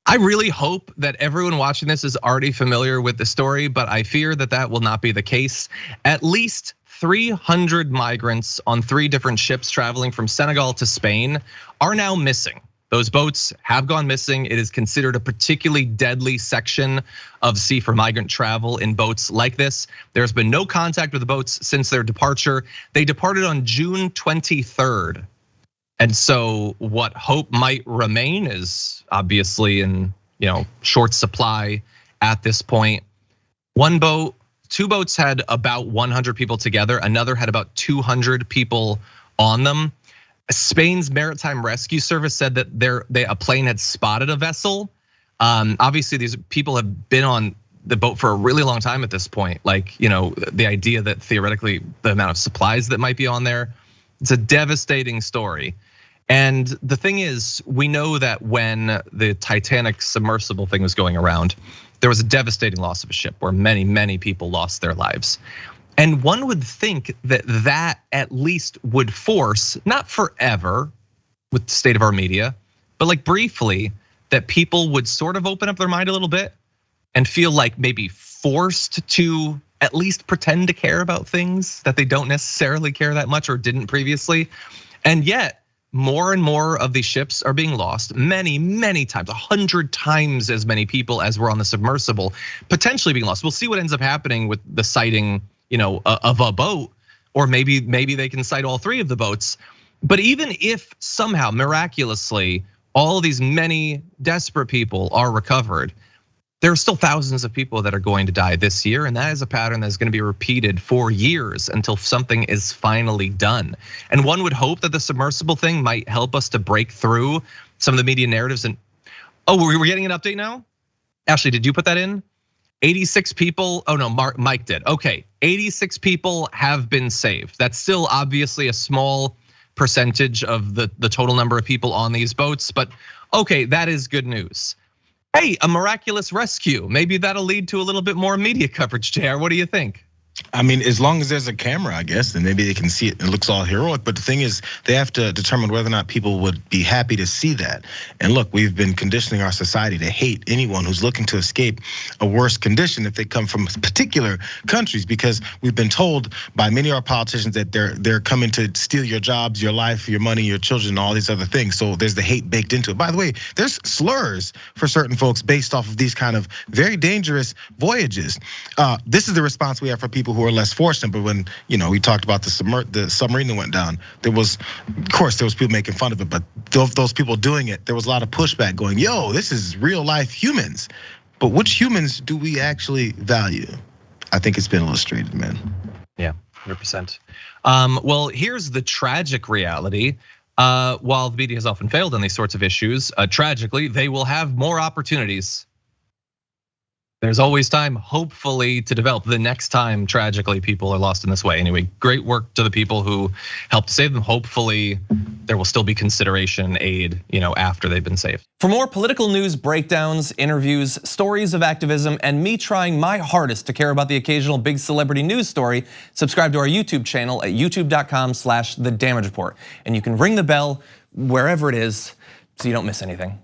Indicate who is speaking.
Speaker 1: I really hope that everyone watching this is already familiar with the story, but I fear that that will not be the case. At least 300 migrants on 3 different ships traveling from Senegal to Spain are now missing. Those boats have gone missing. It is considered a particularly deadly section of sea for migrant travel in boats like this. There's been no contact with the boats since their departure. They departed on June 23rd. And so what hope might remain is obviously in short supply at this point. 2 boats had about 100 people together. Another had about 200 people on them. Spain's Maritime Rescue Service said that a plane had spotted a vessel. Obviously, these people have been on the boat for a really long time at this point. Like, the idea that theoretically the amount of supplies that might be on there, it's a devastating story. And the thing is, we know that when the Titanic Submersible thing was going around, there was a devastating loss of a ship where many, many people lost their lives. And one would think that at least would force, not forever with the state of our media, but like briefly, that people would sort of open up their mind a little bit and feel like maybe forced to at least pretend to care about things that they don't necessarily care that much or didn't previously. And yet, more and more of these ships are being lost, many, many times, 100 times as many people as were on the submersible, potentially being lost. We'll see what ends up happening with the sighting of a boat, or maybe they can cite all 3 of the boats. But even if somehow miraculously all these many desperate people are recovered, there are still thousands of people that are going to die this year, and that is a pattern that's going to be repeated for years until something is finally done. And one would hope that the submersible thing might help us to break through some of the media narratives. And we're getting an update now? Ashley, did you put that in? 86 people, oh no, Mike did. Okay, 86 people have been saved. That's still obviously a small percentage of the total number of people on these boats, but okay, that is good news. Hey, a miraculous rescue. Maybe that'll lead to a little bit more media coverage, JR. What do you think?
Speaker 2: I mean, as long as there's a camera, I guess, then maybe they can see it. It looks all heroic. But the thing is, they have to determine whether or not people would be happy to see that. And look, we've been conditioning our society to hate anyone who's looking to escape a worse condition if they come from particular countries, because we've been told by many of our politicians that they're coming to steal your jobs, your life, your money, your children, all these other things. So there's the hate baked into it. By the way, there's slurs for certain folks based off of these kind of very dangerous voyages. This is the response we have for people who are less fortunate. But when we talked about the submarine that went down, there was people making fun of it, but those people doing it, there was a lot of pushback going, yo, this is real life humans. But which humans do we actually value? I think it's been illustrated, man.
Speaker 1: Yeah, 100%. Well, here's the tragic reality. While the media has often failed on these sorts of issues, tragically, they will have more opportunities. There's always time, hopefully, to develop the next time, tragically, people are lost in this way. Anyway, great work to the people who helped save them. Hopefully, there will still be consideration, aid, after they've been saved.
Speaker 3: For more political news breakdowns, interviews, stories of activism, and me trying my hardest to care about the occasional big celebrity news story, subscribe to our YouTube channel at youtube.com/The Damage Report. And you can ring the bell wherever it is so you don't miss anything.